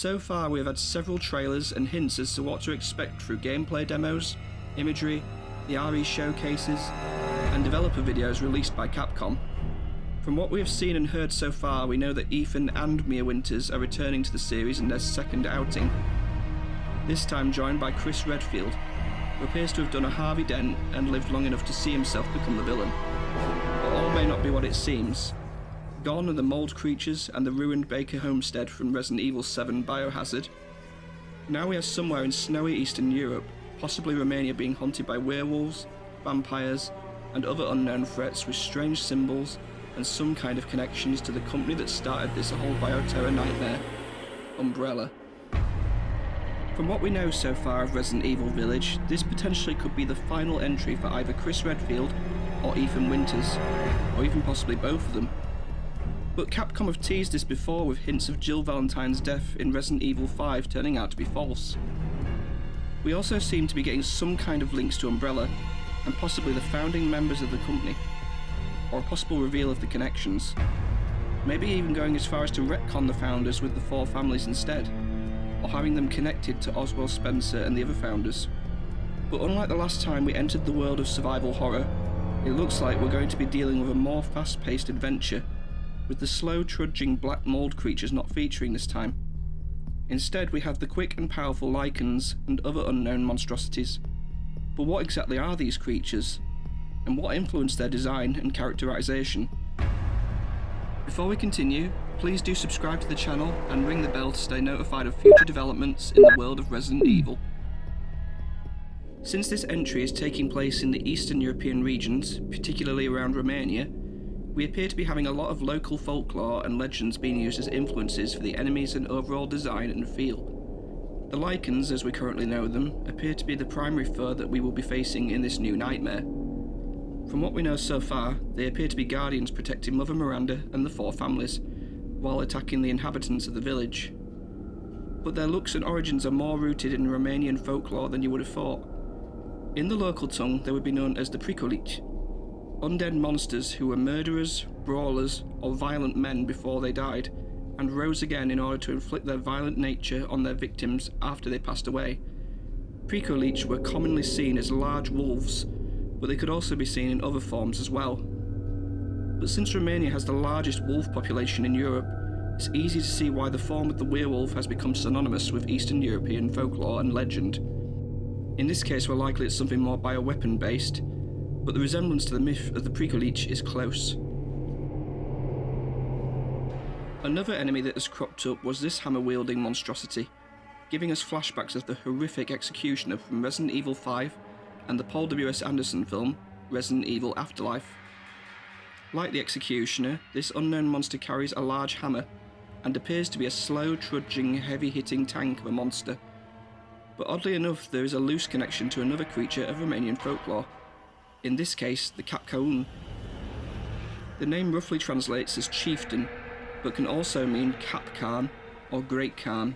So far we have had several trailers and hints as to what to expect through gameplay demos, imagery, the RE showcases, and developer videos released by Capcom. From what we have seen and heard so far, we know that Ethan and Mia Winters are returning to the series in their second outing, this time joined by Chris Redfield, who appears to have done a Harvey Dent and lived long enough to see himself become the villain. But all may not be what it seems. Gone are the mould creatures and the ruined Baker homestead from Resident Evil 7 Biohazard. Now we are somewhere in snowy Eastern Europe, possibly Romania, being haunted by werewolves, vampires, and other unknown threats with strange symbols and some kind of connections to the company that started this whole bioterror nightmare, Umbrella. From what we know so far of Resident Evil Village, this potentially could be the final entry for either Chris Redfield or Ethan Winters, or even possibly both of them. But Capcom have teased this before with hints of Jill Valentine's death in Resident Evil 5 turning out to be false. We also seem to be getting some kind of links to Umbrella, and possibly the founding members of the company, or a possible reveal of the connections. Maybe even going as far as to retcon the founders with the four families instead, or having them connected to Oswald Spencer and the other founders. But unlike the last time we entered the world of survival horror, it looks like we're going to be dealing with a more fast-paced adventure, with the slow trudging black mould creatures not featuring this time. Instead we have the quick and powerful Lycans and other unknown monstrosities. But what exactly are these creatures? And what influenced their design and characterization? Before we continue, please do subscribe to the channel and ring the bell to stay notified of future developments in the world of Resident Evil. Since this entry is taking place in the Eastern European regions, particularly around Romania, we appear to be having a lot of local folklore and legends being used as influences for the enemies and overall design and feel. The Lycans, as we currently know them, appear to be the primary foe that we will be facing in this new nightmare. From what we know so far, they appear to be guardians protecting Mother Miranda and the four families, while attacking the inhabitants of the village. But their looks and origins are more rooted in Romanian folklore than you would have thought. In the local tongue, they would be known as the Pricolici, undead monsters who were murderers, brawlers, or violent men before they died, and rose again in order to inflict their violent nature on their victims after they passed away. Pricolici were commonly seen as large wolves, but they could also be seen in other forms as well. But since Romania has the largest wolf population in Europe, it's easy to see why the form of the werewolf has become synonymous with Eastern European folklore and legend. In this case, we're likely it's something more bioweapon based, but the resemblance to the myth of the Pricolici is close. Another enemy that has cropped up was this hammer-wielding monstrosity, giving us flashbacks of the horrific executioner from Resident Evil 5 and the Paul W.S. Anderson film, Resident Evil Afterlife. Like the executioner, this unknown monster carries a large hammer, and appears to be a slow, trudging, heavy-hitting tank of a monster. But oddly enough, there is a loose connection to another creature of Romanian folklore, in this case, the Capcaun. The name roughly translates as chieftain, but can also mean Cap Khan or Great Khan,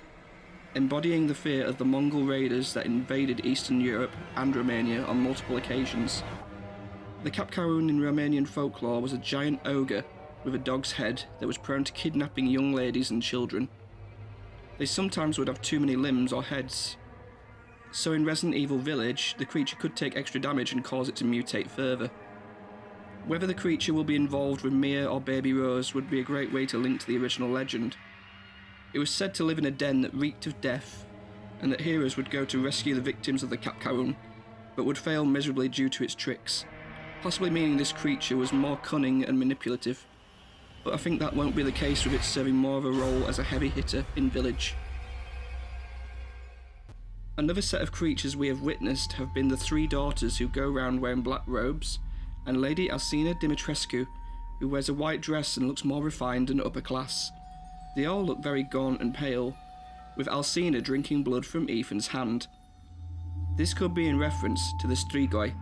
embodying the fear of the Mongol raiders that invaded Eastern Europe and Romania on multiple occasions. The Capcaun in Romanian folklore was a giant ogre with a dog's head that was prone to kidnapping young ladies and children. They sometimes would have too many limbs or heads, so in Resident Evil Village, the creature could take extra damage and cause it to mutate further. Whether the creature will be involved with Mia or Baby Rose would be a great way to link to the original legend. It was said to live in a den that reeked of death, and that heroes would go to rescue the victims of the Capcaun, but would fail miserably due to its tricks, possibly meaning this creature was more cunning and manipulative. But I think that won't be the case with it serving more of a role as a heavy hitter in Village. Another set of creatures we have witnessed have been the three daughters who go round wearing black robes, and Lady Alcina Dimitrescu, who wears a white dress and looks more refined and upper class. They all look very gaunt and pale, with Alcina drinking blood from Ethan's hand. This could be in reference to the Strigoi,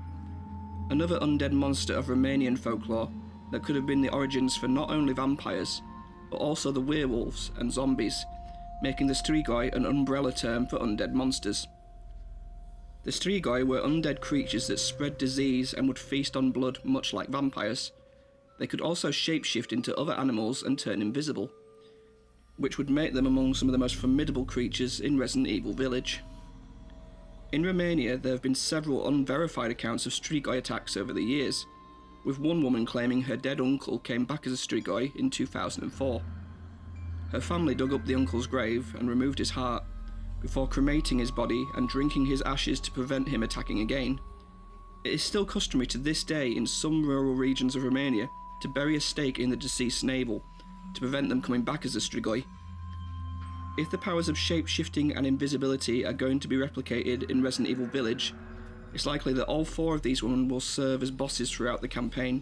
another undead monster of Romanian folklore that could have been the origins for not only vampires, but also the werewolves and zombies, making the Strigoi an umbrella term for undead monsters. The Strigoi were undead creatures that spread disease and would feast on blood much like vampires. They could also shapeshift into other animals and turn invisible. which would make them among some of the most formidable creatures in Resident Evil Village. In Romania, there have been several unverified accounts of strigoi attacks over the years, with one woman claiming her dead uncle came back as a strigoi in 2004. Her family dug up the uncle's grave and removed his heart, before cremating his body and drinking his ashes to prevent him attacking again. It is still customary to this day in some rural regions of Romania to bury a stake in the deceased's navel to prevent them coming back as a strigoi. If the powers of shape-shifting and invisibility are going to be replicated in Resident Evil Village, it's likely that all 4 of these women will serve as bosses throughout the campaign.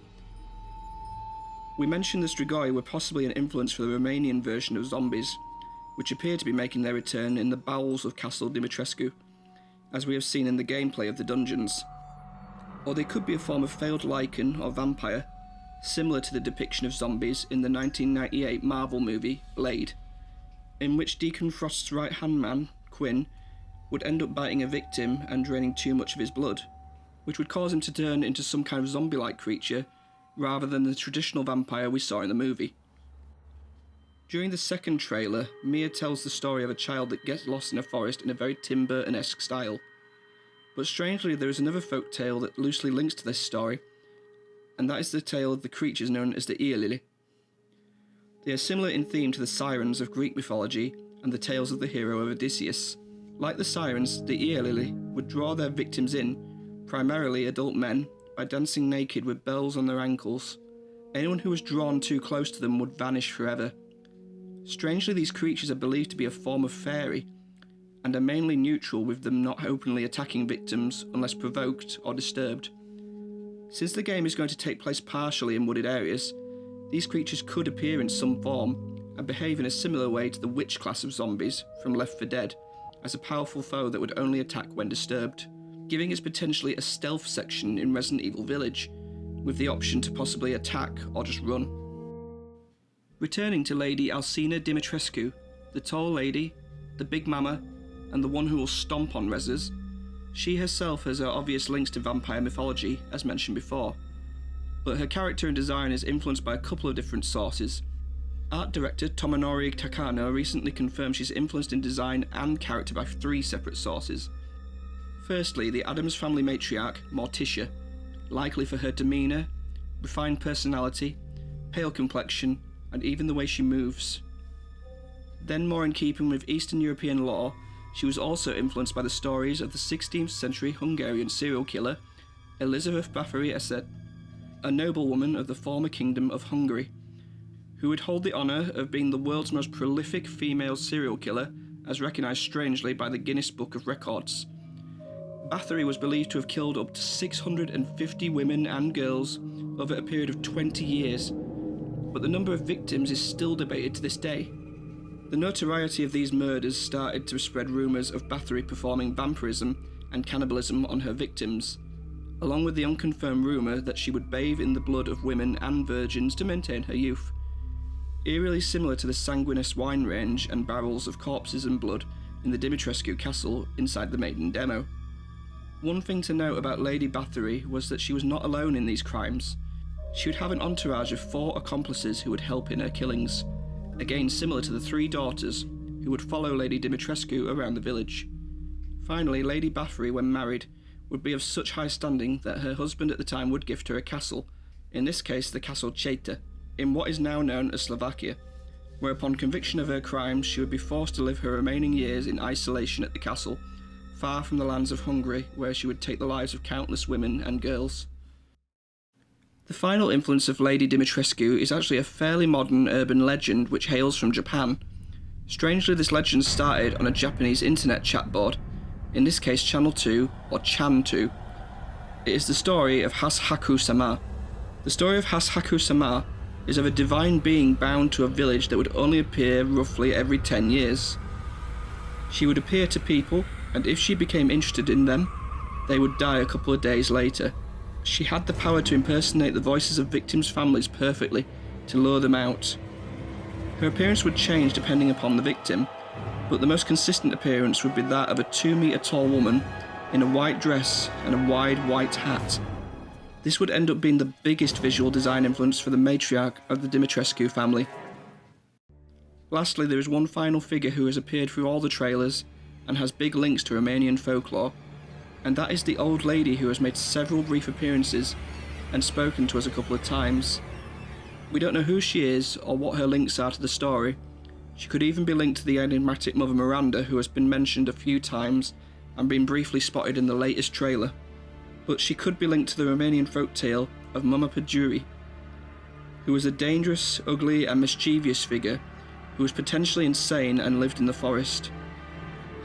We mentioned the strigoi were possibly an influence for the Romanian version of zombies, which appear to be making their return in the bowels of Castle Dimitrescu, as we have seen in the gameplay of the dungeons. Or they could be a form of failed Lycan or vampire, similar to the depiction of zombies in the 1998 Marvel movie Blade, in which Deacon Frost's right-hand man, Quinn, would end up biting a victim and draining too much of his blood, which would cause him to turn into some kind of zombie-like creature rather than the traditional vampire we saw in the movie. During the second trailer, Mia tells the story of a child that gets lost in a forest in a very Tim Burton-esque style. But strangely, there is another folk tale that loosely links to this story, and that is the tale of the creatures known as the Eolili. They are similar in theme to the sirens of Greek mythology and the tales of the hero of Odysseus. Like the sirens, the Eolili would draw their victims in, primarily adult men, by dancing naked with bells on their ankles. Anyone who was drawn too close to them would vanish forever. Strangely, these creatures are believed to be a form of fairy, and are mainly neutral, with them not openly attacking victims unless provoked or disturbed. Since the game is going to take place partially in wooded areas, these creatures could appear in some form and behave in a similar way to the witch class of zombies from Left 4 Dead, as a powerful foe that would only attack when disturbed, giving us potentially a stealth section in Resident Evil Village, with the option to possibly attack or just run. Returning to Lady Alcina Dimitrescu, the tall lady, the big mama, and the one who will stomp on reses, she herself has her obvious links to vampire mythology, as mentioned before, but her character and design is influenced by a couple of different sources. Art director Tomonori Takano recently confirmed she's influenced in design and character by 3 separate sources. Firstly, the Addams family matriarch, Morticia, likely for her demeanour, refined personality, pale complexion, and even the way she moves. Then, more in keeping with Eastern European lore, she was also influenced by the stories of the 16th century Hungarian serial killer Elizabeth Bathory Eset, a noblewoman of the former Kingdom of Hungary, who would hold the honour of being the world's most prolific female serial killer, as recognised strangely by the Guinness Book of Records. Bathory was believed to have killed up to 650 women and girls over a period of 20 years, but the number of victims is still debated to this day. The notoriety of these murders started to spread rumours of Bathory performing vampirism and cannibalism on her victims, along with the unconfirmed rumour that she would bathe in the blood of women and virgins to maintain her youth. Eerily similar to the sanguineous wine range and barrels of corpses and blood in the Dimitrescu castle inside the maiden demo. One thing to note about Lady Bathory was that she was not alone in these crimes. She would have an entourage of 4 accomplices who would help in her killings, again similar to the 3 daughters who would follow Lady Dimitrescu around the village. Finally, Lady Bathory, when married, would be of such high standing that her husband at the time would gift her a castle, in this case the Castle Cheta, in what is now known as Slovakia, where upon conviction of her crimes she would be forced to live her remaining years in isolation at the castle, far from the lands of Hungary, where she would take the lives of countless women and girls. The final influence of Lady Dimitrescu is actually a fairly modern urban legend which hails from Japan. Strangely, this legend started on a Japanese internet chat board, in this case Channel 2 or Chan 2. It is the story of Hashaku-sama. The story of Hashaku-sama is of a divine being bound to a village that would only appear roughly every 10 years. She would appear to people, and if she became interested in them, they would die a couple of days later. She had the power to impersonate the voices of victims' families perfectly, to lure them out. Her appearance would change depending upon the victim, but the most consistent appearance would be that of a 2-metre tall woman in a white dress and a wide white hat. This would end up being the biggest visual design influence for the matriarch of the Dimitrescu family. Lastly, there is one final figure who has appeared through all the trailers and has big links to Romanian folklore, and that is the old lady who has made several brief appearances and spoken to us a couple of times. We don't know who she is or what her links are to the story. She could even be linked to the enigmatic Mother Miranda, who has been mentioned a few times and been briefly spotted in the latest trailer. But she could be linked to the Romanian folktale of Mama Pădurii, who was a dangerous, ugly and mischievous figure who was potentially insane and lived in the forest.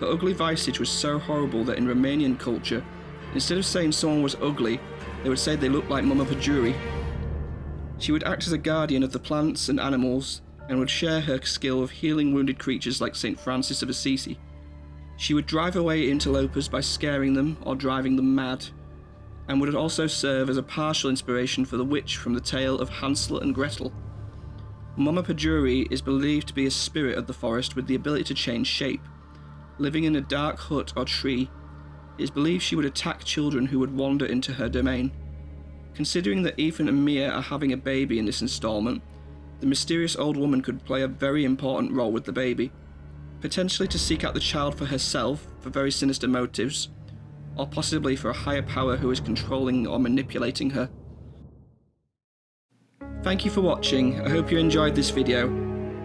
Her ugly visage was so horrible that in Romanian culture, instead of saying someone was ugly, they would say they looked like Mama Pădurii. She would act as a guardian of the plants and animals and would share her skill of healing wounded creatures like St. Francis of Assisi. She would drive away interlopers by scaring them or driving them mad, and would also serve as a partial inspiration for the witch from the tale of Hansel and Gretel. Mama Pădurii is believed to be a spirit of the forest with the ability to change shape. Living in a dark hut or tree, it is believed she would attack children who would wander into her domain. Considering that Ethan and Mia are having a baby in this installment, the mysterious old woman could play a very important role with the baby, potentially to seek out the child for herself for very sinister motives, or possibly for a higher power who is controlling or manipulating her. Thank you for watching. I hope you enjoyed this video.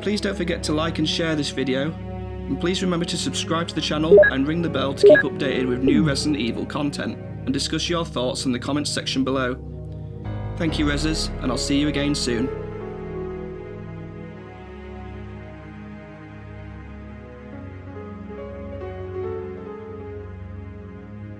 Please don't forget to like and share this video, and please remember to subscribe to the channel and ring the bell to keep updated with new Resident Evil content, and discuss your thoughts in the comments section below. Thank you, Rezzers, and I'll see you again soon.